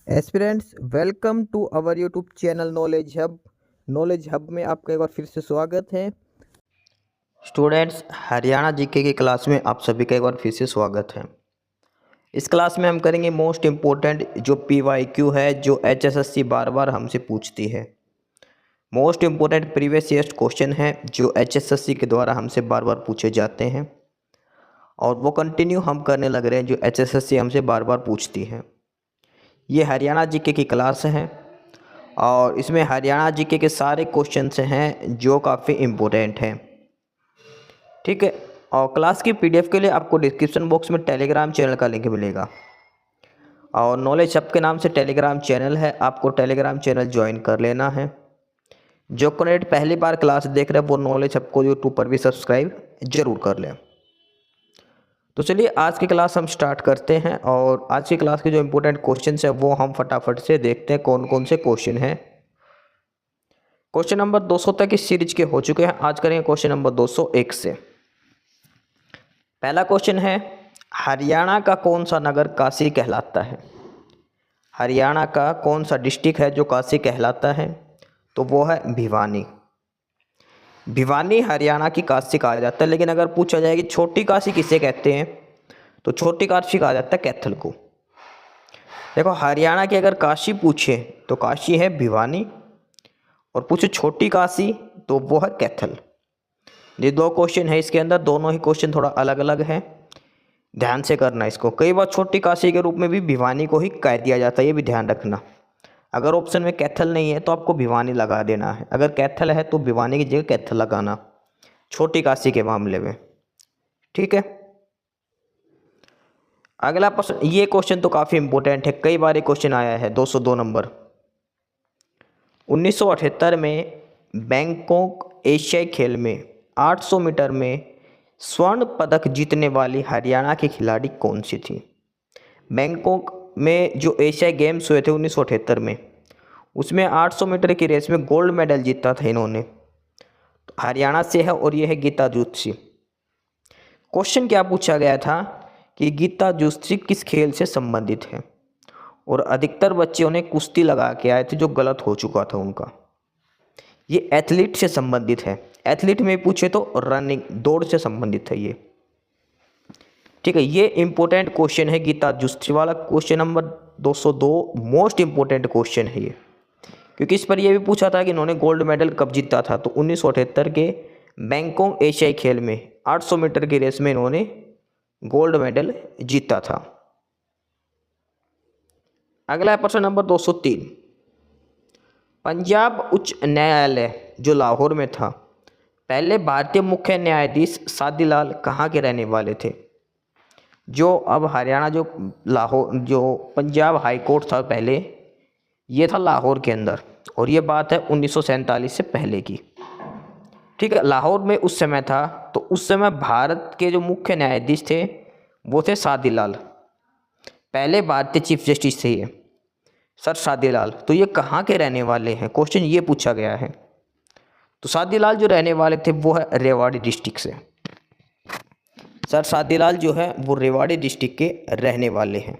Aspirants welcome to our YouTube channel knowledge hub में आपका एक बार फिर से स्वागत है। स्टूडेंट्स, हरियाणा जीके की क्लास में आप सभी का एक बार फिर से स्वागत है। इस क्लास में हम करेंगे मोस्ट इम्पोर्टेंट जो पीवाईक्यू है, जो एचएसएससी बार बार हमसे पूछती है। Most important previous year question है जो एचएसएससी के द्वारा हमसे बार बार पूछे जाते हैं और वो कंटिन्यू हम करने लग रहे हैं जो एचएसएससी हमसे बार बार पूछती है। ये हरियाणा जीके की क्लास है और इसमें हरियाणा जीके के सारे क्वेश्चंस हैं जो काफ़ी इम्पोर्टेंट हैं। ठीक है, और क्लास की पीडीएफ के लिए आपको डिस्क्रिप्शन बॉक्स में टेलीग्राम चैनल का लिंक मिलेगा और नॉलेज हब के नाम से टेलीग्राम चैनल है, आपको टेलीग्राम चैनल ज्वाइन कर लेना है। जो कैंडिडेट पहली बार क्लास देख रहे हैं वो नॉलेज हब को यूट्यूब पर भी सब्सक्राइब जरूर कर लें। तो चलिए आज की क्लास हम स्टार्ट करते हैं और आज की क्लास के जो इम्पोर्टेंट क्वेश्चंस है वो हम फटाफट से देखते हैं कौन कौन से क्वेश्चन हैं। क्वेश्चन नंबर 200 तक इस सीरीज के हो चुके हैं, आज करेंगे क्वेश्चन नंबर 201 से। पहला क्वेश्चन है, हरियाणा का कौन सा नगर काशी कहलाता है? हरियाणा का कौन सा डिस्ट्रिक्ट है जो काशी कहलाता है? तो वो है भिवानी। भिवानी हरियाणा की काशी कहा जाता है, लेकिन अगर पूछा जाए कि छोटी काशी किसे कहते हैं तो छोटी काशी कहा जाता है कैथल को। देखो, हरियाणा की अगर काशी पूछे तो काशी है भिवानी और पूछे छोटी काशी तो वो है कैथल। ये दो क्वेश्चन है इसके अंदर, दोनों ही क्वेश्चन थोड़ा अलग अलग हैं, ध्यान से करना इसको। कई बार छोटी काशी के रूप में भी भिवानी को ही कह दिया जाता है, ये भी ध्यान रखना। अगर ऑप्शन में कैथल नहीं है तो आपको भिवानी लगा देना है, अगर कैथल है तो भिवानी की जगह कैथल लगाना छोटी काशी के मामले में। ठीक है, अगला प्रश्न, ये क्वेश्चन तो काफ़ी इंपॉर्टेंट है, कई बार ये क्वेश्चन आया है। 202 नंबर, 1978 में बैंकॉक एशियाई खेल में 800 मीटर में स्वर्ण पदक जीतने वाली हरियाणा की खिलाड़ी कौन सी थी? बैंकॉक में जो एशियाई गेम्स हुए थे 1978 में, उसमें 800 मीटर की रेस में गोल्ड मेडल जीता था इन्होंने, तो हरियाणा से है और ये है गीता जूथसी। क्वेश्चन क्या पूछा गया था कि गीता जूथसी किस खेल से संबंधित है, और अधिकतर बच्चों ने कुश्ती लगा के आए थे जो गलत हो चुका था उनका। ये एथलीट से संबंधित है, एथलीट में पूछे तो रनिंग दौड़ से संबंधित है ये। ठीक है, ये इंपॉर्टेंट क्वेश्चन है, गीता जूथसी वाला question number 202 most important question है ये, क्योंकि इस पर यह भी पूछा था कि इन्होंने गोल्ड मेडल कब जीता था, तो 1978 के बैंकॉक एशियाई खेल में 800 मीटर की रेस में इन्होंने गोल्ड मेडल जीता था। अगला है प्रश्न नंबर 203, पंजाब उच्च न्यायालय जो लाहौर में था, पहले भारतीय मुख्य न्यायाधीश सादीलाल कहाँ के रहने वाले थे? जो अब हरियाणा जो लाहौर जो पंजाब हाई कोर्ट था पहले, ये था लाहौर के अंदर, और ये बात है 1947 से पहले की। ठीक है, लाहौर में उस समय था, तो उस समय भारत के जो मुख्य न्यायाधीश थे वो थे सादीलाल, पहले भारतीय चीफ जस्टिस थे ये सर सादीलाल। तो ये कहाँ के रहने वाले हैं, क्वेश्चन ये पूछा गया है। तो सादीलाल जो रहने वाले थे वो है रेवाड़ी डिस्ट्रिक्ट से, सर सादीलाल जो है वो रेवाड़ी डिस्ट्रिक्ट के रहने वाले हैं।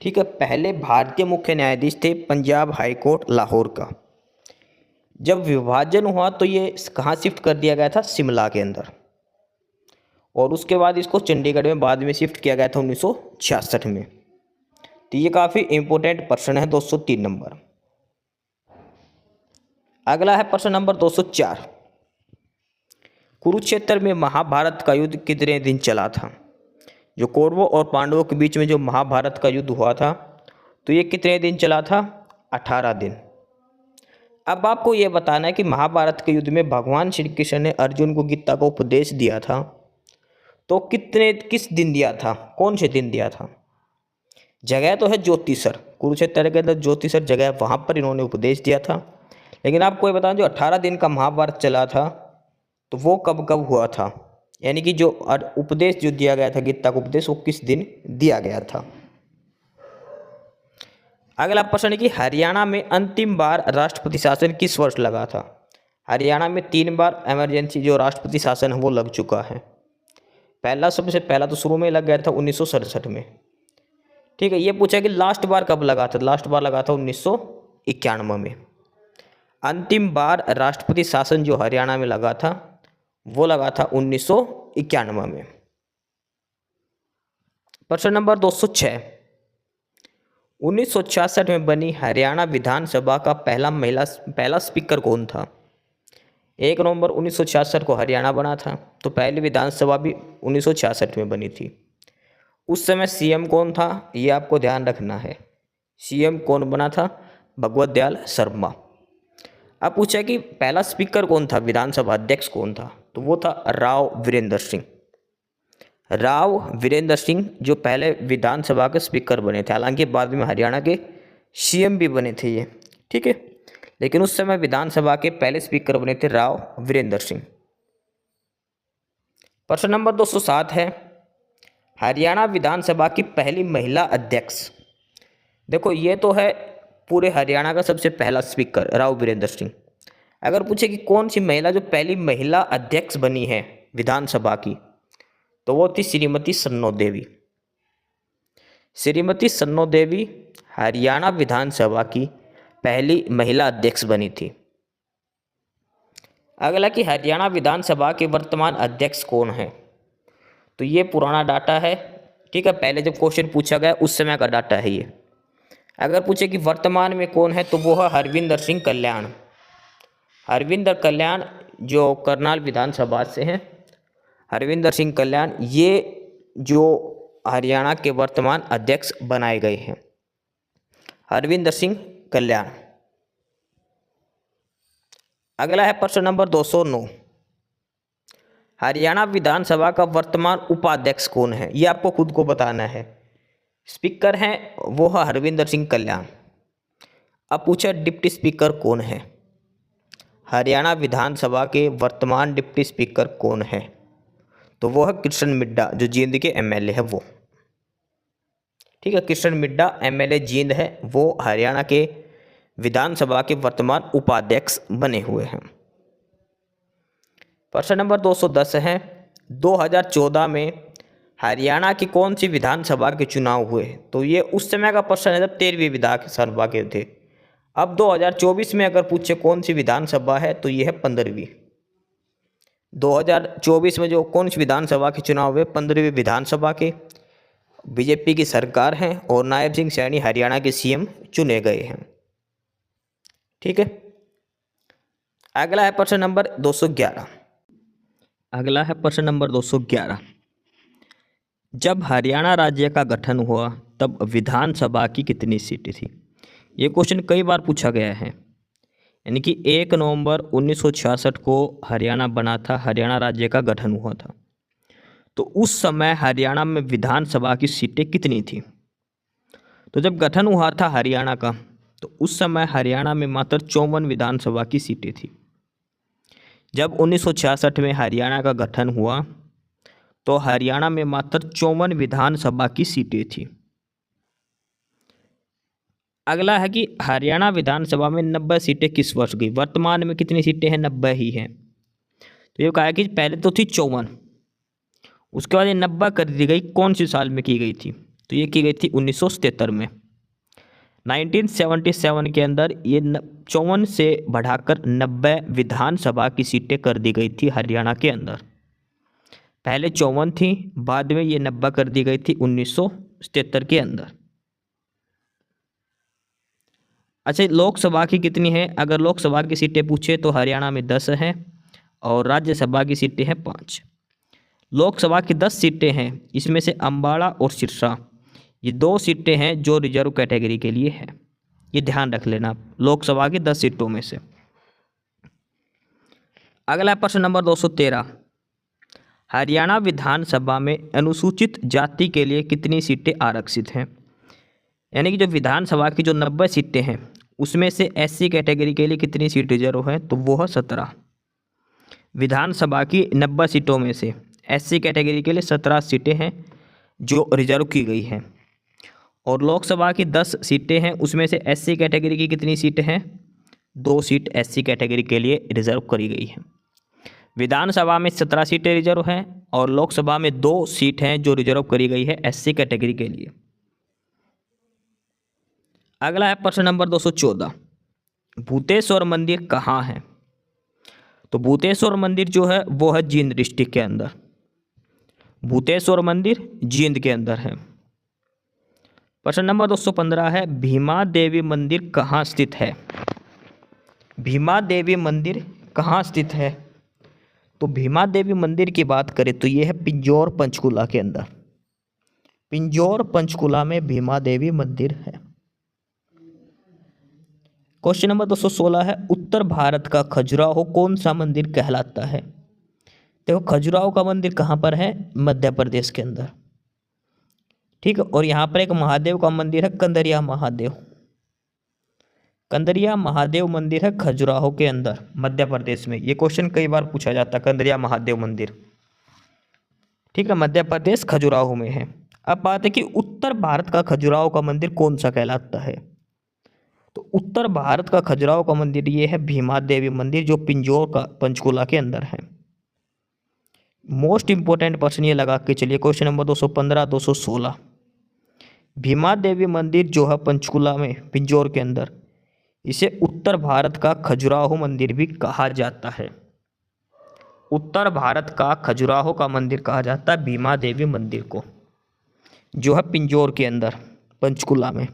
ठीक है, पहले भारतीय मुख्य न्यायाधीश थे पंजाब हाई कोर्ट लाहौर का। जब विभाजन हुआ तो ये कहाँ शिफ्ट कर दिया गया था? शिमला के अंदर, और उसके बाद इसको चंडीगढ़ में बाद में शिफ्ट किया गया था 1966 में। तो ये काफ़ी इंपॉर्टेंट प्रश्न है 203 नंबर। अगला है प्रश्न नंबर 204, कुरुक्षेत्र में महाभारत का युद्ध कितने दिन चला था? जो कौरवों और पांडवों के बीच में जो महाभारत का युद्ध हुआ था, तो ये कितने दिन चला था? 18 दिन। अब आपको ये बताना है कि महाभारत के युद्ध में भगवान श्री कृष्ण ने अर्जुन को गीता को उपदेश दिया था, तो किस दिन दिया था, कौन से दिन दिया था? जगह तो है ज्योतिसर, कुरुक्षेत्र के अंदर ज्योतिसर जगह, वहाँ पर इन्होंने उपदेश दिया था। लेकिन आपको ये बताना, जो 18 दिन का महाभारत चला था तो वो कब कब हुआ था, यानी कि जो उपदेश जो दिया गया था गीता का उपदेश, वो किस दिन दिया गया था? अगला प्रश्न है कि हरियाणा में अंतिम बार राष्ट्रपति शासन किस वर्ष लगा था? हरियाणा में 3 बार इमरजेंसी जो राष्ट्रपति शासन है वो लग चुका है। सबसे पहला तो शुरू में लग गया था 1967 में। ठीक है, ये पूछा कि लास्ट बार कब लगा था, लास्ट बार लगा था 1991 में। अंतिम बार राष्ट्रपति शासन जो हरियाणा में लगा था वो लगा था 1991 में। प्रश्न नंबर 206, 1966 में बनी हरियाणा विधानसभा का पहला स्पीकर कौन था? 1 नवंबर 1966 को हरियाणा बना था, तो पहली विधानसभा भी 1966 में बनी थी। उस समय सीएम कौन था, ये आपको ध्यान रखना है। सीएम कौन बना था? भगवत दयाल शर्मा। अब पूछा कि पहला स्पीकर कौन था, विधानसभा अध्यक्ष कौन था, तो वो था राव वीरेंद्र सिंह। राव वीरेंद्र सिंह जो पहले विधानसभा के स्पीकर बने थे, हालांकि बाद में हरियाणा के सीएम भी बने थे ये, ठीक है, लेकिन उस समय विधानसभा के पहले स्पीकर बने थे राव वीरेंद्र सिंह। प्रश्न नंबर 207 है, हरियाणा विधानसभा की पहली महिला अध्यक्ष। देखो ये तो है पूरे हरियाणा का सबसे पहला स्पीकर राव वीरेंद्र सिंह। अगर पूछे कि कौन सी महिला जो पहली महिला अध्यक्ष बनी है विधानसभा की, तो वो थी श्रीमती सन्नो देवी। श्रीमती सन्नो देवी हरियाणा विधानसभा की पहली महिला अध्यक्ष बनी थी। अगला कि हरियाणा विधानसभा के वर्तमान अध्यक्ष कौन है, तो ये पुराना डाटा है, ठीक है, पहले जब क्वेश्चन पूछा गया उस समय का डाटा है ये। अगर पूछे कि वर्तमान में कौन है, तो वो है हरविंदर सिंह कल्याण। हरविंदर कल्याण जो करनाल विधानसभा से हैं, हरविंदर सिंह कल्याण ये जो हरियाणा के वर्तमान अध्यक्ष बनाए गए हैं, हरविंदर सिंह कल्याण। अगला है प्रश्न नंबर 209, हरियाणा विधानसभा का वर्तमान उपाध्यक्ष कौन है, ये आपको खुद को बताना है। स्पीकर हैं वो है हरविंदर सिंह कल्याण। अब पूछा डिप्टी स्पीकर कौन है, हरियाणा विधानसभा के वर्तमान डिप्टी स्पीकर कौन है, तो वो है कृष्ण मिड्डा जो जींद के एमएलए है वो, ठीक है, कृष्ण मिड्डा एमएलए जींद है, वो हरियाणा के विधानसभा के वर्तमान उपाध्यक्ष बने हुए हैं। प्रश्न नंबर 210 है, 2014 में हरियाणा की कौन सी विधानसभा के चुनाव हुए, तो ये उस समय का प्रश्न है जब 13वीं विधानसभा के थे। अब 2024 में अगर पूछे कौन सी विधानसभा है, तो ये है 15वीं। 2024 में जो कौन सी विधानसभा के चुनाव हुए, 15वीं विधानसभा के, बीजेपी की सरकार है और नायब सिंह सैनी हरियाणा के सीएम चुने गए हैं, ठीक है। अगला है प्रश्न नंबर 211। अगला है प्रश्न नंबर 211, जब हरियाणा राज्य का गठन हुआ तब विधानसभा की कितनी सीटें थी? ये क्वेश्चन कई बार पूछा गया है। यानी कि 1 नवंबर 1966 को हरियाणा बना था, हरियाणा राज्य का गठन हुआ था, तो उस समय हरियाणा में विधानसभा की सीटें कितनी थी? तो जब गठन हुआ था हरियाणा का, तो उस समय हरियाणा में मात्र 54 विधानसभा की सीटें थी। जब 1966 में हरियाणा का गठन हुआ तो हरियाणा में मात्र 54 विधानसभा की सीटें थी। अगला है कि हरियाणा विधानसभा में 90 सीटें किस वर्ष गई? वर्तमान में कितनी सीटें हैं? 90 ही हैं। तो ये कहा कि पहले तो थी 54, उसके बाद ये 90 कर दी गई। कौन सी साल में की गई थी? तो ये की गई थी 1977 में। 1977 के अंदर ये 54 से बढ़ाकर 90 विधानसभा की सीटें कर दी गई थी हरियाणा के अंदर। पहले 54 थी, बाद में ये 90 कर दी गई थी 1977 के अंदर। अच्छा, लोकसभा की कितनी है? अगर लोकसभा की सीटें पूछे तो हरियाणा में 10 हैं और राज्यसभा की सीटें हैं 5। लोकसभा की 10 सीटें हैं, इसमें से अम्बाड़ा और सिरसा ये 2 सीटें हैं जो रिजर्व कैटेगरी के लिए है। ये ध्यान रख लेना, लोकसभा की 10 सीटों में से। अगला प्रश्न नंबर 213, हरियाणा विधानसभा में अनुसूचित जाति के लिए कितनी सीटें आरक्षित हैं? यानी कि जो विधानसभा की जो 90 सीटें हैं उसमें से एससी कैटेगरी के लिए कितनी सीट रिजर्व है? तो वो है 17। विधानसभा की 90 सीटों में से एससी कैटेगरी के लिए 17 सीटें हैं जो रिजर्व की गई हैं। और लोकसभा की 10 सीटें हैं, उसमें से एससी कैटेगरी की कितनी सीटें हैं? 2 सीट एससी कैटेगरी के लिए रिजर्व करी गई हैं। विधानसभा में 17 सीटें रिजर्व हैं और लोकसभा में 2 सीट हैं जो रिजर्व करी गई है एससी कैटेगरी के लिए। अगला है प्रश्न नंबर 214, भूतेश्वर मंदिर कहाँ है? तो भूतेश्वर मंदिर जो है वो है जींद डिस्ट्रिक्ट के अंदर। भूतेश्वर मंदिर जींद के अंदर है। प्रश्न नंबर 215 है, भीमा देवी मंदिर कहाँ स्थित है? भीमा देवी मंदिर कहाँ स्थित है? तो भीमा देवी मंदिर की बात करें तो ये है पिंजौर पंचकुला के अंदर। पिंजौर पंचकुला में भीमा देवी मंदिर है। क्वेश्चन नंबर 216 है, उत्तर भारत का खजुराहो कौन सा मंदिर कहलाता है? देखो खजुराहो का मंदिर कहाँ पर है? मध्य प्रदेश के अंदर। ठीक है, और यहाँ पर एक महादेव का मंदिर है, कंदरिया महादेव। कंदरिया महादेव मंदिर है खजुराहो के अंदर मध्य प्रदेश में। ये क्वेश्चन कई बार पूछा जाता है, कंदरिया महादेव मंदिर। ठीक है, मध्य प्रदेश खजुराहो में है। अब बात है कि उत्तर भारत का खजुराहो का मंदिर कौन सा कहलाता है? तो उत्तर भारत का खजुराहो का मंदिर ये है भीमा देवी मंदिर, जो पिंजौर का पंचकुला के अंदर है। मोस्ट इंपोर्टेंट प्रश्न ये लगा के चलिए, क्वेश्चन नंबर 215 216। भीमा देवी मंदिर जो है पंचकुला में पिंजौर के अंदर, इसे उत्तर भारत का खजुराहो मंदिर भी कहा जाता है। उत्तर भारत का खजुराहो का मंदिर कहा जाता है भीमा देवी मंदिर को, जो है पिंजौर के अंदर पंचकुला में।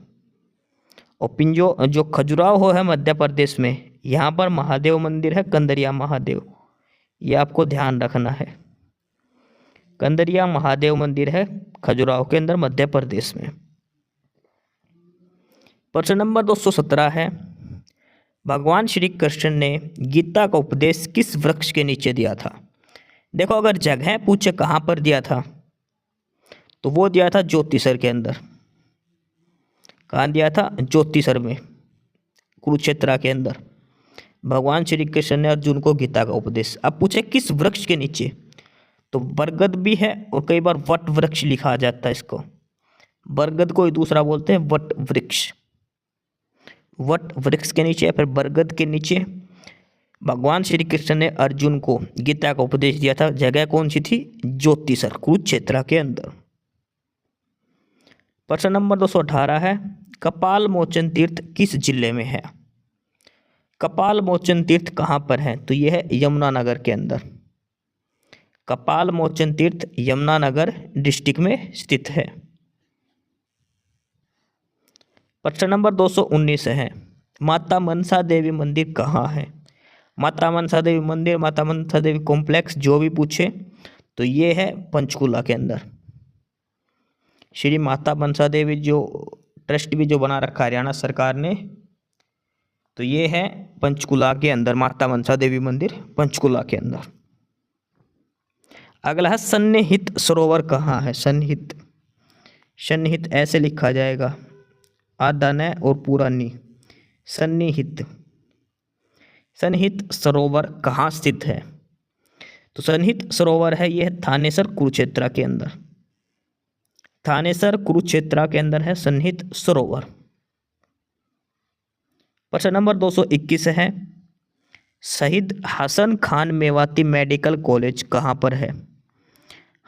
और पिंजौर जो खजुराहो है मध्य प्रदेश में, यहाँ पर महादेव मंदिर है कंदरिया महादेव, ये आपको ध्यान रखना है। कंदरिया महादेव मंदिर है खजुराहो के अंदर मध्य प्रदेश में। प्रश्न नंबर 217 है, भगवान श्री कृष्ण ने गीता का उपदेश किस वृक्ष के नीचे दिया था? देखो अगर जगह पूछे कहाँ पर दिया था, तो वो दिया था ज्योतिसर के अंदर। कहाँ दिया था? ज्योतिसर में, कुरुक्षेत्र के अंदर भगवान श्री कृष्ण ने अर्जुन को गीता का उपदेश। अब पूछे किस वृक्ष के नीचे, तो बरगद भी है और कई बार वट वृक्ष लिखा जाता है इसको। बरगद को ही दूसरा बोलते हैं वट वृक्ष। वट वृक्ष के नीचे या फिर बरगद के नीचे भगवान श्री कृष्ण ने अर्जुन को गीता का उपदेश दिया था। जगह कौन सी थी? ज्योतिसर, कुरुक्षेत्र के अंदर। प्रश्न नंबर 218 है, कपाल मोचन तीर्थ किस जिले में है? कपाल मोचन तीर्थ कहाँ पर है? तो यह है यमुनानगर के अंदर। कपाल मोचन तीर्थ यमुनानगर डिस्ट्रिक्ट में स्थित है। प्रश्न नंबर 219 है, माता मनसा देवी मंदिर कहाँ है? माता मनसा देवी मंदिर, माता मनसा देवी कॉम्प्लेक्स जो भी पूछे तो ये है पंचकुला के अंदर। श्री माता मनसा देवी जो ट्रस्ट भी जो बना रखा हरियाणा सरकार ने, तो ये है पंचकुला के अंदर माता मनसा देवी मंदिर पंचकुला के अंदर। अगला है, सन्निहित सरोवर कहाँ है? सन्निहित, सन्निहित ऐसे लिखा जाएगा, आधा न और पूरा नी। सन्निहित, सन्निहित सरोवर कहाँ स्थित है? तो सन्निहित सरोवर है यह थानेसर कुरुक्षेत्र के अंदर। थानेसर कुरुक्षेत्र के अंदर है सन्निहित सरोवर। प्रश्न नंबर 221 है, शहीद हसन खान मेवाती मेडिकल कॉलेज कहाँ पर है?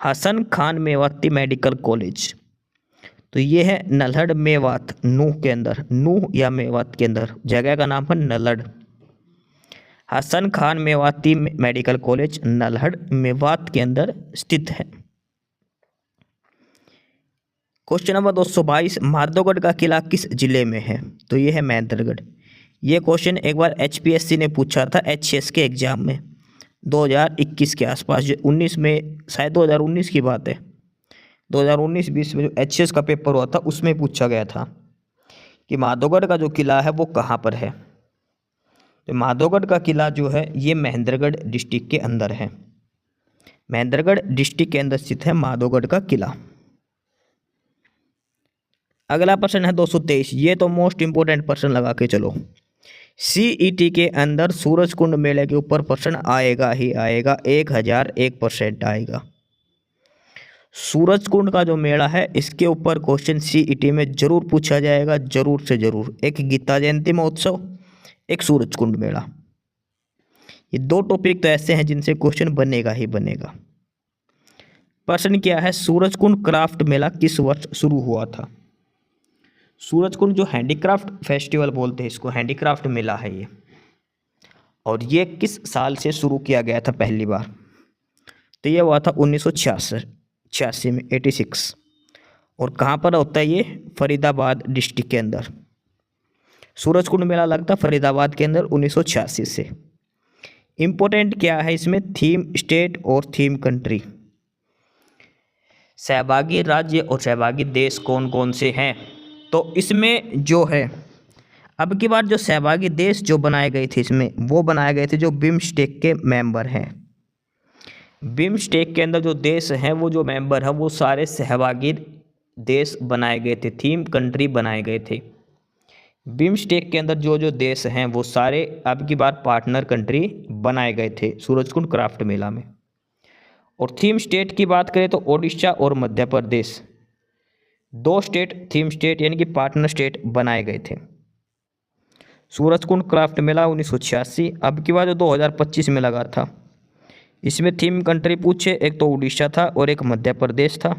हसन खान मेवाती मेडिकल कॉलेज, तो ये है नल्हड़ मेवात, नूह के अंदर, नूह या मेवात के अंदर। जगह का नाम है नल्हड़। हसन खान मेवाती मेडिकल कॉलेज नल्हड़ मेवात के अंदर स्थित है। क्वेश्चन नंबर 222, माधोगढ़ का किला किस जिले में है? तो ये है महेंद्रगढ़। ये क्वेश्चन एक बार HPSC ने पूछा था HCS के एग्जाम में 2021 के आसपास, जो 19 में, शायद 2019 की बात है, 2019-20 में जो HCS का पेपर हुआ था उसमें पूछा गया था कि माधोगढ़ का जो किला है वो कहाँ पर है। तो माधोगढ़ का किला जो है ये महेंद्रगढ़ डिस्ट्रिक्ट के अंदर है। महेंद्रगढ़ डिस्ट्रिक्ट के अंदर स्थित है माधोगढ़ का किला। अगला प्रश्न है 223, ये तो मोस्ट इंपोर्टेंट प्रश्न लगा के चलो। CET के अंदर सूरज कुंड मेले के ऊपर प्रश्न आएगा ही आएगा, 1001% आएगा। सूरज कुंड का जो मेला है इसके ऊपर क्वेश्चन CET में जरूर पूछा जाएगा, जरूर से जरूर। एक गीता जयंती महोत्सव, एक सूरज कुंड मेला, ये दो टॉपिक तो ऐसे हैं जिनसे क्वेश्चन बनेगा ही बनेगा। प्रश्न क्या है, सूरज कुंड क्राफ्ट मेला किस वर्ष शुरू हुआ था? सूरजकुंड जो हैंडीक्राफ्ट फेस्टिवल बोलते हैं इसको, हैंडीक्राफ्ट मेला है ये। और ये किस साल से शुरू किया गया था पहली बार? तो ये हुआ था 1986 में, 86। और कहाँ पर होता है ये? फरीदाबाद डिस्ट्रिक्ट के अंदर सूरजकुंड मेला लगता फरीदाबाद के अंदर 1986 से। इम्पोर्टेंट क्या है इसमें? थीम स्टेट और थीम कंट्री। सहभागी राज्य और सहभागी देश कौन कौन से हैं? तो इसमें जो है अब की बार जो सहभागी देश जो बनाए गए थे इसमें, वो बनाए गए थे जो बिम्स्टेक के मेंबर हैं। बिम्स्टेक के अंदर जो देश हैं वो जो मेंबर हैं वो सारे सहभागी देश बनाए गए थे, थीम कंट्री बनाए गए थे। बिम्स्टेक के अंदर जो जो देश हैं वो सारे अब की बार पार्टनर कंट्री बनाए गए थे सूरजकुंड क्राफ्ट मेला में। और थीम स्टेट की बात करें तो ओडिशा और Madhya Pradesh, 2 state theme state यानी कि पार्टनर स्टेट बनाए गए थे। सूरजकुंड क्राफ्ट मेला 1986, अब की बार जो 2025 में लगा था, इसमें थीम कंट्री पूछे एक तो उड़ीसा था और एक मध्य प्रदेश था।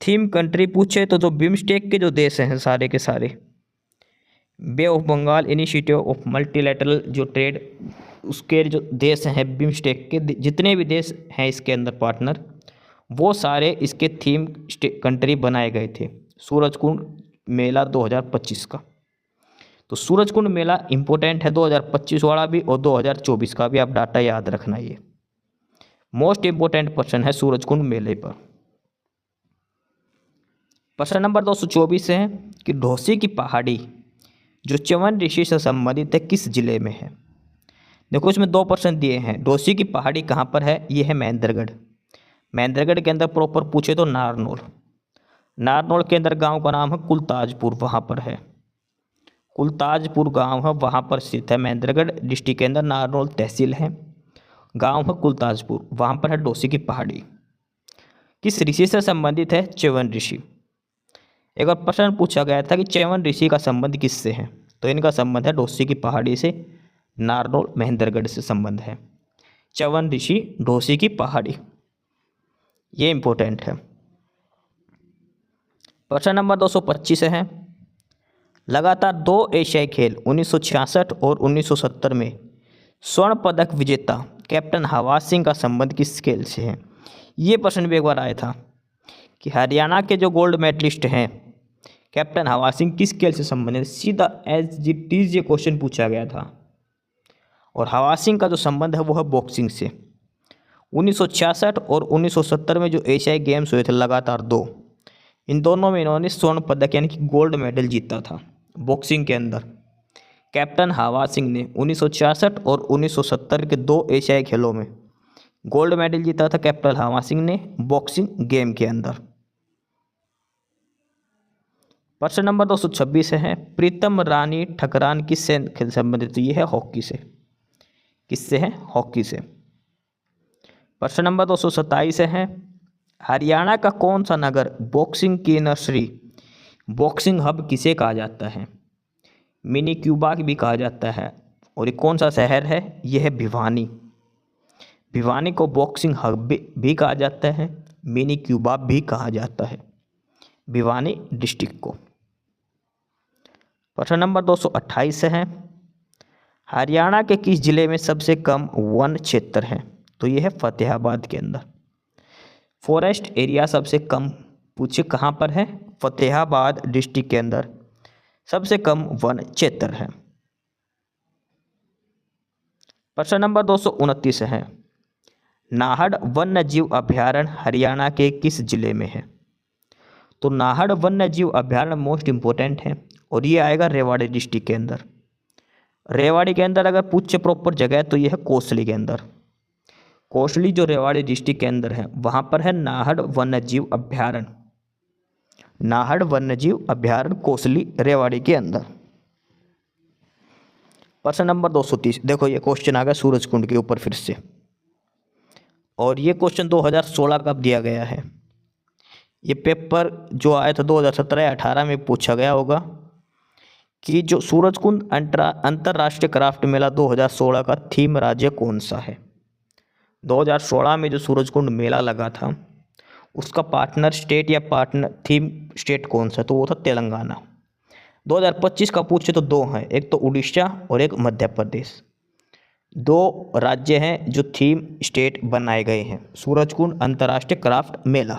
थीम कंट्री पूछे तो जो बिम्स्टेक के जो देश हैं सारे के सारे, Bay of Bengal initiative of multilateral जो ट्रेड, उसके जो देश हैं बिम्स्टेक के जितने भी देश हैं इसके अंदर पार्टनर, वो सारे इसके थीम कंट्री बनाए गए थे सूरजकुंड मेला 2025 का। तो सूरजकुंड मेला इंपॉर्टेंट है 2025 वाला भी और 2024 का भी, आप डाटा याद रखना। ये मोस्ट इंपॉर्टेंट क्वेश्चन है सूरजकुंड मेले पर। प्रश्न नंबर 224 है कि ढोसी की पहाड़ी जो च्यवन ऋषि से संबंधित है किस जिले में है? देखो इसमें 2 प्रश्न दिए हैं। ढोसी की पहाड़ी कहाँ पर है? ये है महेंद्रगढ़। महेंद्रगढ़ के अंदर प्रॉपर पूछे तो नारनौल। नारनौल के अंदर गांव का नाम है कुलताजपुर, वहाँ पर है कुलताजपुर गांव है, वहाँ पर स्थित है। महेंद्रगढ़ डिस्ट्रिक्ट के अंदर नारनौल तहसील है, गांव है कुलताजपुर, वहाँ पर है ढोसी की पहाड़ी। किस ऋषि से संबंधित है? च्यवन ऋषि। एक और प्रश्न पूछा गया था कि च्यवन ऋषि का संबंध किससे है? तो इनका संबंध है ढोसी की पहाड़ी से, नारनौल महेंद्रगढ़ से संबंध है। च्यवन ऋषि, ढोसी की पहाड़ी, ये इंपॉर्टेंट है। प्रश्न नंबर 225 है लगातार 2 एशियाई खेल 1966 और 1970 में स्वर्ण पदक विजेता कैप्टन हवाज सिंह का संबंध किस खेल से है? ये प्रश्न भी एक बार आया था कि हरियाणा के जो गोल्ड मेडलिस्ट हैं कैप्टन हवाज सिंह किस खेल से संबंधित, सीधा एज इट इज ये क्वेश्चन पूछा गया था। और हवाज सिंह का जो संबंध है वो है बॉक्सिंग से। 1966 और 1970 में जो एशियाई गेम्स हुए थे लगातार 2, इन दोनों में इन्होंने स्वर्ण पदक यानी कि गोल्ड मेडल जीता था बॉक्सिंग के अंदर। कैप्टन हवाज सिंह ने 1966 और 1970 के 2 एशियाई खेलों में गोल्ड मेडल जीता था कैप्टन हवाज सिंह ने बॉक्सिंग गेम के अंदर। प्रश्न नंबर 226 है प्रीतम रानी ठकरान किससे खेल संबंधित? ये है हॉकी से। किससे है? हॉकी से। प्रश्न नंबर 227 है हरियाणा का कौन सा नगर बॉक्सिंग की नर्सरी, बॉक्सिंग हब किसे कहा जाता है? मिनी क्यूबा भी कहा जाता है। और ये कौन सा शहर है? यह है भिवानी। भिवानी को बॉक्सिंग हब भी कहा जाता है, मिनी क्यूबा भी कहा जाता है, भिवानी डिस्ट्रिक्ट को। प्रश्न नंबर 228 है हरियाणा के किस जिले में सबसे कम वन क्षेत्र है? तो ये है फतेहाबाद के अंदर। फॉरेस्ट एरिया सबसे कम पूछे कहाँ पर है? फतेहाबाद डिस्ट्रिक्ट के अंदर सबसे कम वन क्षेत्र है। प्रश्न नंबर 229 है नाहड़ वन्य जीव अभ्यारण्य हरियाणा के किस जिले में है? तो नाहड़ वन्य जीव अभ्यारण्य मोस्ट इंपोर्टेंट है और ये आएगा रेवाड़ी डिस्ट्रिक्ट के अंदर। रेवाड़ी के अंदर अगर पूछे प्रॉपर जगह तो ये है कोसली के अंदर। कोसली जो रेवाड़ी डिस्ट्रिक्ट के अंदर है वहाँ पर है नाहड़ वन्य जीव अभ्यारण्य। नाहड़ वन्य जीव अभ्यारण्य कोसली रेवाड़ी के अंदर। प्रश्न नंबर 230, देखो ये क्वेश्चन आ गया सूरजकुंड के ऊपर फिर से, और ये क्वेश्चन 2016 का दिया गया है। ये पेपर जो आया था 2017-18 में पूछा गया होगा कि जो सूरजकुंड अंतर्राष्ट्रीय क्राफ्ट मेला 2016 का थीम राज्य कौन सा है? 2016 में जो सूरजकुंड मेला लगा था उसका पार्टनर स्टेट या पार्टनर थीम स्टेट कौन सा? तो वो था तेलंगाना। 2025 का पूछे तो दो हैं, एक तो उड़ीसा और एक मध्य प्रदेश। दो राज्य हैं जो थीम स्टेट बनाए गए हैं। सूरजकुंड अंतर्राष्ट्रीय क्राफ्ट मेला।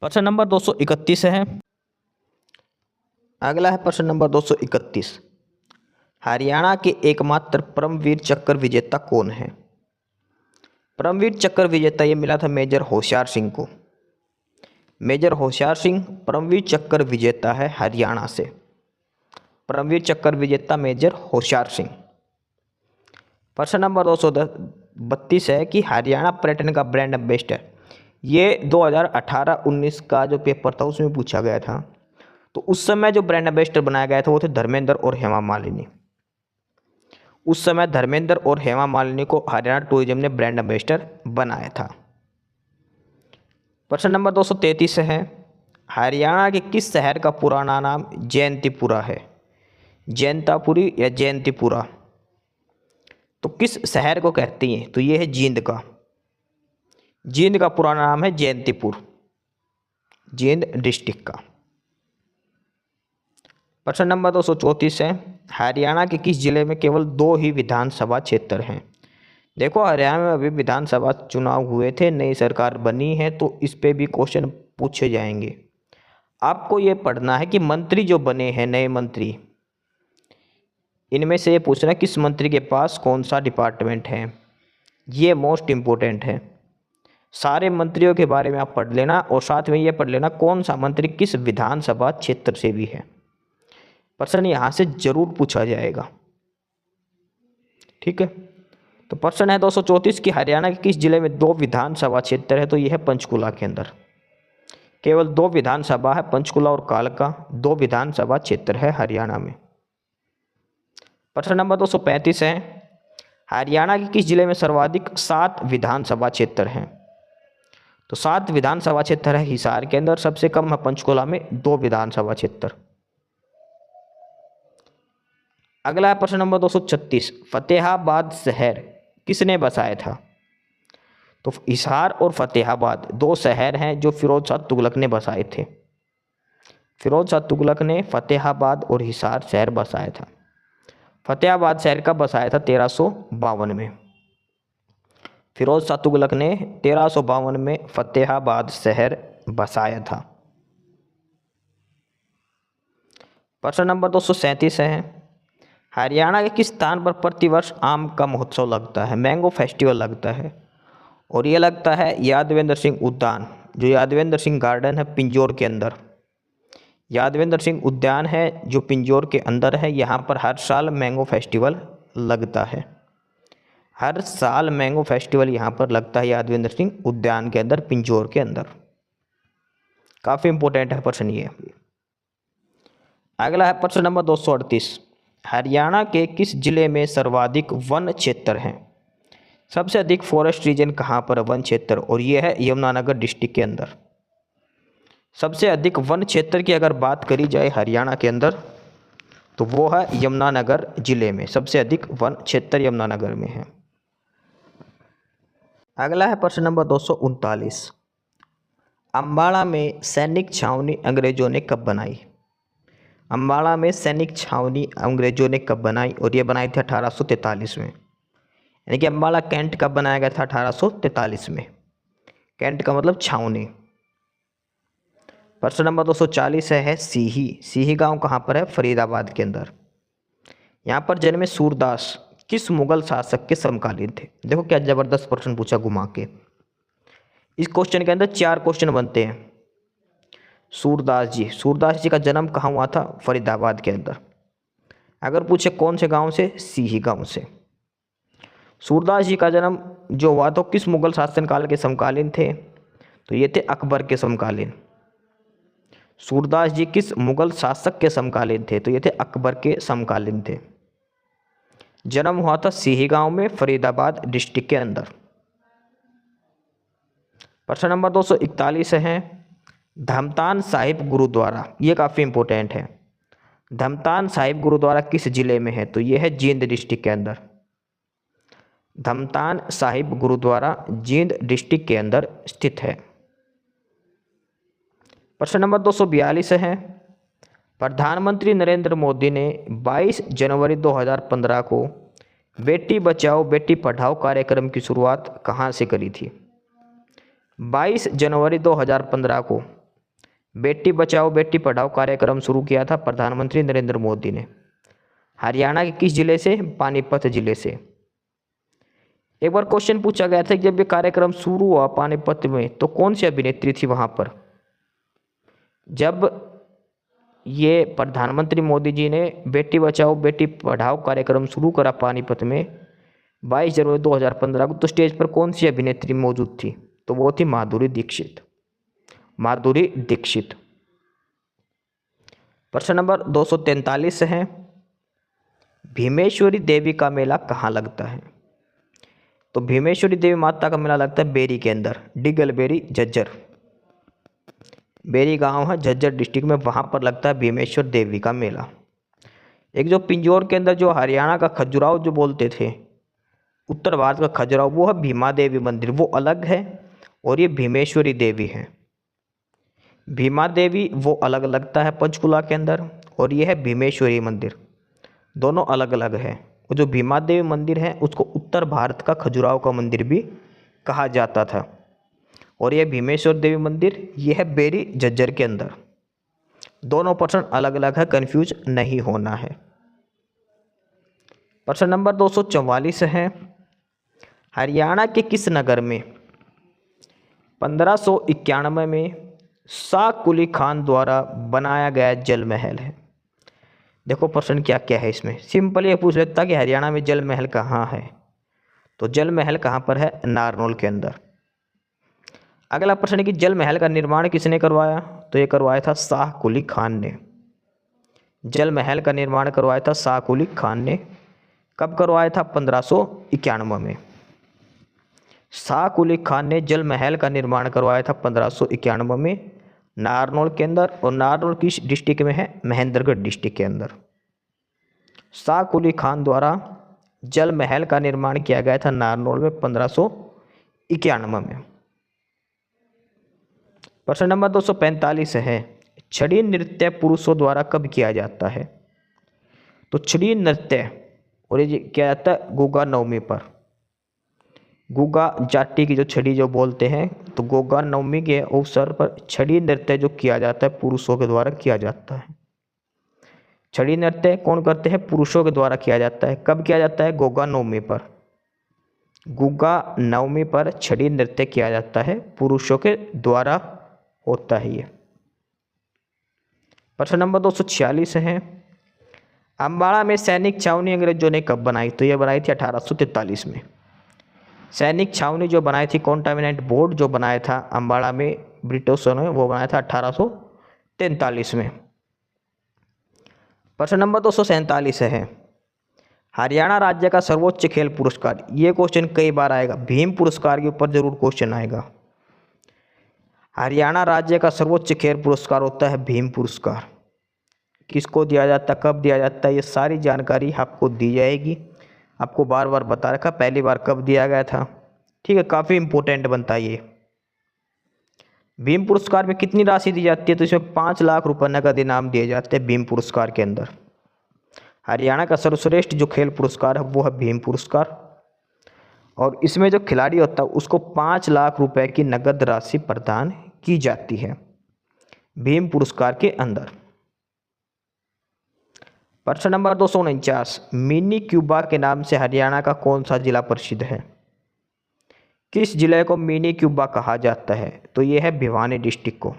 प्रश्न नंबर 231 है। अगला है प्रश्न नंबर 231। हरियाणा के एकमात्र परमवीर चक्र विजेता कौन है? परमवीर चक्र विजेता ये मिला था मेजर होशियार सिंह को। मेजर होशियार सिंह परमवीर चक्र विजेता है हरियाणा से। परमवीर चक्र विजेता मेजर होशियार सिंह। प्रश्न नंबर 232 है कि हरियाणा पर्यटन का ब्रांड एम्बेसडर, ये 2018-19 का जो पेपर था उसमें पूछा गया था। तो उस समय जो ब्रांड एम्बेसडर बनाया गया था वो थे धर्मेंद्र और हेमा मालिनी। उस समय धर्मेंद्र और हेमा मालिनी को हरियाणा टूरिज्म ने ब्रांड एम्बेसडर बनाया था। प्रश्न नंबर 233 है। हरियाणा के किस शहर का पुराना नाम जयंतीपुरा है? जयंतापुरी या जयंतीपुरा, तो किस शहर को कहती हैं? तो ये है जींद का। जींद का पुराना नाम है जयंतीपुर, जींद डिस्ट्रिक्ट का। प्रश्न नंबर 234 है। हरियाणा के किस जिले में केवल 2 ही विधानसभा क्षेत्र हैं? देखो हरियाणा में अभी विधानसभा चुनाव हुए थे, नई सरकार बनी है, तो इस पे भी क्वेश्चन पूछे जाएंगे। आपको ये पढ़ना है कि मंत्री जो बने हैं नए मंत्री, इनमें से ये पूछना है किस मंत्री के पास कौन सा डिपार्टमेंट है। ये मोस्ट इम्पोर्टेंट है। सारे मंत्रियों के बारे में आप पढ़ लेना और साथ में ये पढ़ लेना कौन सा मंत्री किस विधानसभा क्षेत्र से भी है। प्रश्न यहाँ से जरूर पूछा जाएगा, ठीक है। तो प्रश्न है 234 कि हरियाणा के किस जिले में 2 विधानसभा क्षेत्र है? तो यह है पंचकुला के अंदर। केवल 2 विधानसभा है, पंचकुला और कालका, 2 विधानसभा क्षेत्र है हरियाणा में। प्रश्न नंबर 235 है। हरियाणा के किस जिले में सर्वाधिक 7 विधानसभा क्षेत्र हैं? तो 7 विधानसभा क्षेत्र है हिसार के अंदर, सबसे कम है पंचकुला में 2 विधानसभा क्षेत्र। अगला है प्रश्न नंबर 236। फतेहाबाद शहर किसने बसाया था? तो हिसार और फतेहाबाद 2 शहर हैं जो फिरोज शाह तुगलक ने बसाए थे। फिरोज शाह तुगलक ने फतेहाबाद और हिसार शहर बसाया था। फतेहाबाद शहर का बसाया था 1352 में। फिरोज शाह तुगलक ने 1352 में फतेहाबाद शहर बसाया था। प्रश्न नंबर 237 है। हरियाणा के किस स्थान पर प्रतिवर्ष आम का महोत्सव लगता है? मैंगो फेस्टिवल लगता है, और ये लगता है यादवेंद्र सिंह उद्यान, जो यादवेंद्र सिंह गार्डन है पिंजौर के अंदर। यादवेंद्र सिंह उद्यान है जो पिंजौर के अंदर है, यहाँ पर हर साल मैंगो फेस्टिवल लगता है। हर साल मैंगो फेस्टिवल यहाँ पर लगता है यादवेंद्र सिंह उद्यान के अंदर, पिंजौर के अंदर। काफ़ी इंपॉर्टेंट है प्रश्न ये। अगला है प्रश्न नंबर 238। हरियाणा के किस जिले में सर्वाधिक वन क्षेत्र हैं? सबसे अधिक फॉरेस्ट रीजन कहाँ पर वन क्षेत्र? और ये है यमुनानगर डिस्ट्रिक्ट के अंदर। सबसे अधिक वन क्षेत्र की अगर बात करी जाए हरियाणा के अंदर तो वो है यमुनानगर जिले में, सबसे अधिक वन क्षेत्र यमुनानगर में है। अगला है प्रश्न नंबर 239। अम्बाड़ा में सैनिक छावनी अंग्रेजों ने कब बनाई? अम्बाड़ा में सैनिक छावनी अंग्रेजों ने कब बनाई? और ये बनाई थी 1843 में। यानी कि अम्बाड़ा कैंट कब बनाया गया था? 1843 में। कैंट का मतलब छावनी। प्रश्न नंबर 240 है सीही। सीही गांव कहाँ पर है? फरीदाबाद के अंदर। यहाँ पर जन्मे सूरदास किस मुगल शासक के समकालीन थे? देखो क्या जबरदस्त प्रश्न पूछा घुमा के। इस क्वेश्चन के अंदर 4 क्वेश्चन बनते हैं। सूरदास जी का जन्म कहाँ हुआ था? फरीदाबाद के अंदर। अगर पूछे कौन से गांव से? सीही गांव से। सूरदास जी का जन्म जो हुआ तो किस मुगल शासनकाल के समकालीन थे? तो ये थे अकबर के समकालीन। सूरदास जी किस मुगल शासक के समकालीन थे? तो ये थे अकबर के समकालीन थे। जन्म हुआ था सीही गांव में, फरीदाबाद डिस्ट्रिक्ट के अंदर। प्रश्न नंबर 241 है। धमतान साहिब गुरुद्वारा, ये काफ़ी इंपॉर्टेंट है। धमतान साहिब गुरुद्वारा किस जिले में है? तो ये है जींद डिस्ट्रिक्ट के अंदर। धमतान साहिब गुरुद्वारा जींद डिस्ट्रिक्ट के अंदर स्थित है। प्रश्न नंबर 242 है। प्रधानमंत्री नरेंद्र मोदी ने 22 जनवरी 2015 को बेटी बचाओ बेटी पढ़ाओ कार्यक्रम की शुरुआत कहाँ से करी थी? 22 जनवरी 2015 को बेटी बचाओ बेटी पढ़ाओ कार्यक्रम शुरू किया था प्रधानमंत्री नरेंद्र मोदी ने। हरियाणा के किस जिले से? पानीपत जिले से। एक बार क्वेश्चन पूछा गया था कि जब ये कार्यक्रम शुरू हुआ पानीपत में तो कौन सी अभिनेत्री थी वहां पर? जब ये प्रधानमंत्री मोदी जी ने बेटी बचाओ बेटी पढ़ाओ कार्यक्रम शुरू करा पानीपत में 22 जनवरी 2015 को, तो स्टेज पर कौन सी अभिनेत्री मौजूद थी? तो वो थी माधुरी दीक्षित। माधुरी दीक्षित। प्रश्न नंबर 243 है, भीमेश्वरी देवी का मेला कहाँ लगता है? तो भीमेश्वरी देवी माता का मेला लगता है बेरी के अंदर, डिगल बेरी झज्जर। बेरी गांव है झज्जर डिस्ट्रिक्ट में, वहां पर लगता है भीमेश्वर देवी का मेला। एक जो पिंजौर के अंदर जो हरियाणा का खजुराहो जो बोलते थे, उत्तर भारत का खजुराहो, वो है भीमा देवी मंदिर, वो अलग है और ये भीमेश्वरी देवी है। भीमा देवी वो अलग लगता है पंचकुला के अंदर और ये है भीमेश्वरी मंदिर, दोनों अलग अलग है। वो जो भीमा देवी मंदिर है उसको उत्तर भारत का खजुराहो का मंदिर भी कहा जाता था और यह भीमेश्वर देवी मंदिर ये है बेरी झज्जर के अंदर। दोनों प्रश्न अलग अलग है, कंफ्यूज नहीं होना है। प्रश्न नंबर 244 है, हरियाणा के किस नगर में 1591 में शाह कुली खान द्वारा बनाया गया जल महल है? देखो प्रश्न क्या क्या है इसमें, सिंपल ये पूछ लेता कि हरियाणा में जल महल कहाँ है, तो जल महल कहाँ पर है? नारनौल के अंदर। अगला प्रश्न है कि जल महल का निर्माण किसने करवाया? तो ये करवाया था शाह कुली खान ने। जल महल का निर्माण करवाया था शाह कुली खान ने। कब करवाया था? 1591 में। शाह कुली खान ने जल महल का निर्माण करवाया था 1591 में नारनौल के अंदर, और नारनौल किस डिस्ट्रिक्ट में है? महेंद्रगढ़ डिस्ट्रिक्ट के अंदर। शाह कुली खान द्वारा जल महल का निर्माण किया गया था नारनौल में 1591 में। प्रश्न नंबर 245 है, छड़ी नृत्य पुरुषों द्वारा कब किया जाता है? तो छड़ी नृत्य और ये किया जाता है गुग्गा नवमी पर। गुग्गा जाति की जो छड़ी जो बोलते हैं, तो गुग्गा नवमी के अवसर पर छड़ी नृत्य जो किया जाता है पुरुषों के द्वारा किया जाता है। छड़ी नृत्य कौन करते हैं? पुरुषों के द्वारा किया जाता है। कब किया जाता है? गुग्गा नवमी पर। गुग्गा नवमी पर छड़ी नृत्य किया जाता है, पुरुषों के द्वारा होता है ये। प्रश्न नंबर 246 है, अम्बाड़ा में सैनिक छावनी अंग्रेजों ने कब बनाई? तो ये बनाई थी 1843 में। सैनिक छावनी जो बनाई थी, कॉन्टामिनेंट बोर्ड जो बनाया था अम्बाड़ा में ब्रिटिशों ने, वो बनाया था 1843 में। प्रश्न नंबर 247 है, हरियाणा राज्य का सर्वोच्च खेल पुरस्कार, ये क्वेश्चन कई बार आएगा, भीम पुरस्कार के ऊपर जरूर क्वेश्चन आएगा। हरियाणा राज्य का सर्वोच्च खेल पुरस्कार होता है भीम पुरस्कार। किसको दिया जाता है, कब दिया जाता है, ये सारी जानकारी आपको दी जाएगी। आपको बार बार बता रखा, पहली बार कब दिया गया था, ठीक है, काफ़ी इंपॉर्टेंट बनता है ये। भीम पुरस्कार में कितनी राशि दी जाती है? तो इसमें 5 लाख रुपए नगद इनाम दिए जाते हैं भीम पुरस्कार के अंदर। हरियाणा का सर्वश्रेष्ठ जो खेल पुरस्कार है वो है भीम पुरस्कार, और इसमें जो खिलाड़ी होता है उसको 5 लाख रुपए की नगद राशि प्रदान की जाती है भीम पुरस्कार के अंदर। प्रश्न नंबर 249, मिनी क्यूबा के नाम से हरियाणा का कौन सा जिला प्रसिद्ध है? किस जिले को मिनी क्यूबा कहा जाता है? तो ये है भिवानी डिस्ट्रिक्ट को।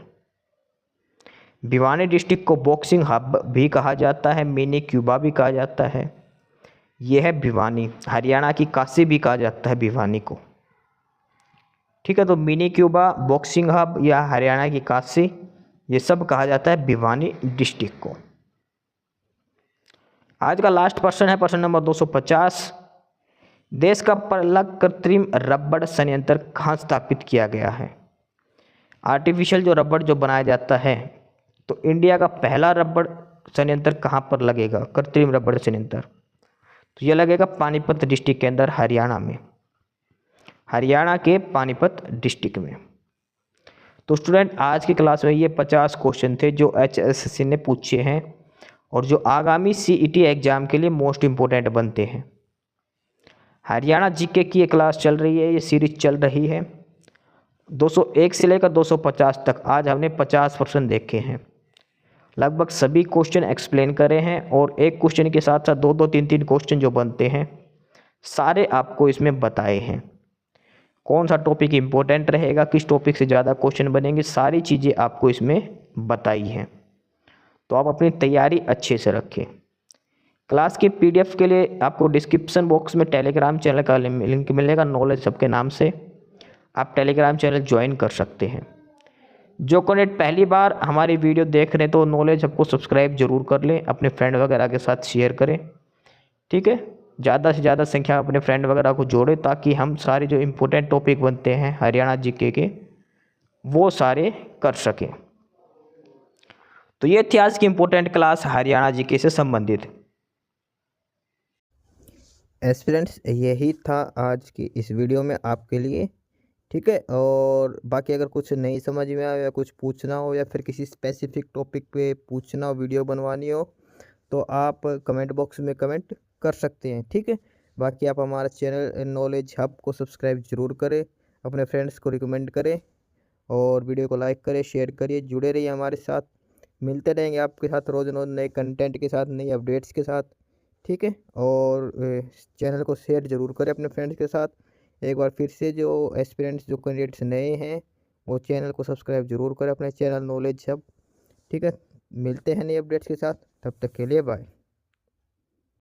भिवानी डिस्ट्रिक्ट को बॉक्सिंग हब भी कहा जाता है, मिनी क्यूबा भी कहा जाता है। यह है भिवानी, हरियाणा की काशी भी कहा जाता है भिवानी को, ठीक है। तो मिनी क्यूबा, बॉक्सिंग हब या हरियाणा की काशी, ये सब कहा जाता है भिवानी डिस्ट्रिक्ट को। आज का लास्ट प्रश्न है प्रश्न नंबर 250, देश का पहला कृत्रिम रबड़ संयंत्र कहाँ स्थापित किया गया है? आर्टिफिशियल जो रबड़ जो बनाया जाता है, तो इंडिया का पहला रबड़ संयंत्र कहाँ पर लगेगा, कृत्रिम रबड़ संयंत्र? तो यह लगेगा पानीपत डिस्ट्रिक्ट के अंदर, हरियाणा में, हरियाणा के पानीपत डिस्ट्रिक्ट में। तो स्टूडेंट आज की क्लास में ये 50 क्वेश्चन थे जो HSSC ने पूछे हैं और जो आगामी CET एग्जाम के लिए मोस्ट इम्पोर्टेंट बनते हैं। हरियाणा जीके की ये क्लास चल रही है, ये सीरीज चल रही है 201 से लेकर 250 तक। आज हमने 50% देखे हैं, लगभग सभी क्वेश्चन एक्सप्लेन करे हैं और एक क्वेश्चन के साथ साथ 2-2, 3-3 क्वेश्चन जो बनते हैं सारे आपको इसमें बताए हैं। कौन सा टॉपिक इम्पोर्टेंट रहेगा, किस टॉपिक से ज़्यादा क्वेश्चन बनेंगे, सारी चीज़ें आपको इसमें बताई हैं। तो आप अपनी तैयारी अच्छे से रखें। क्लास की PDF के लिए आपको डिस्क्रिप्शन बॉक्स में टेलीग्राम चैनल का लिंक मिलेगा, नॉलेज हब के नाम से। आप टेलीग्राम चैनल ज्वाइन कर सकते हैं। जो कैंडिडेट पहली बार हमारी वीडियो देख रहे हैं तो नॉलेज हब को सब्सक्राइब जरूर कर लें, अपने फ्रेंड वगैरह के साथ शेयर करें, ठीक है। ज़्यादा से ज़्यादा संख्या अपने फ्रेंड वगैरह को जोड़ें ताकि हम सारे जो इम्पोर्टेंट टॉपिक बनते हैं हरियाणा जीके के वो सारे कर सकें। तो ये थी आज की इम्पोर्टेंट क्लास हरियाणा जीके से संबंधित। एस्पिरेंट्स, यही था आज की इस वीडियो में आपके लिए, ठीक है। और बाकी अगर कुछ नहीं समझ में आया या कुछ पूछना हो या फिर किसी स्पेसिफिक टॉपिक पे पूछना हो, वीडियो बनवानी हो, तो आप कमेंट बॉक्स में कमेंट कर सकते हैं, ठीक है। बाकी आप हमारा चैनल नॉलेज हब को सब्सक्राइब जरूर करें, अपने फ्रेंड्स को रिकमेंड करें और वीडियो को लाइक करें, शेयर करिए, जुड़े रहिए हमारे साथ। मिलते रहेंगे आपके साथ रोज़ रोज़ नए कंटेंट के साथ, नई अपडेट्स के साथ, ठीक है। और चैनल को शेयर ज़रूर करें अपने फ्रेंड्स के साथ। एक बार फिर से जो एस्पिरेंट्स, जो कैंडिडेट्स नए हैं, वो चैनल को सब्सक्राइब जरूर करें, अपने चैनल नॉलेज हब, ठीक है। मिलते हैं नए अपडेट्स के साथ, तब तक के लिए बाय।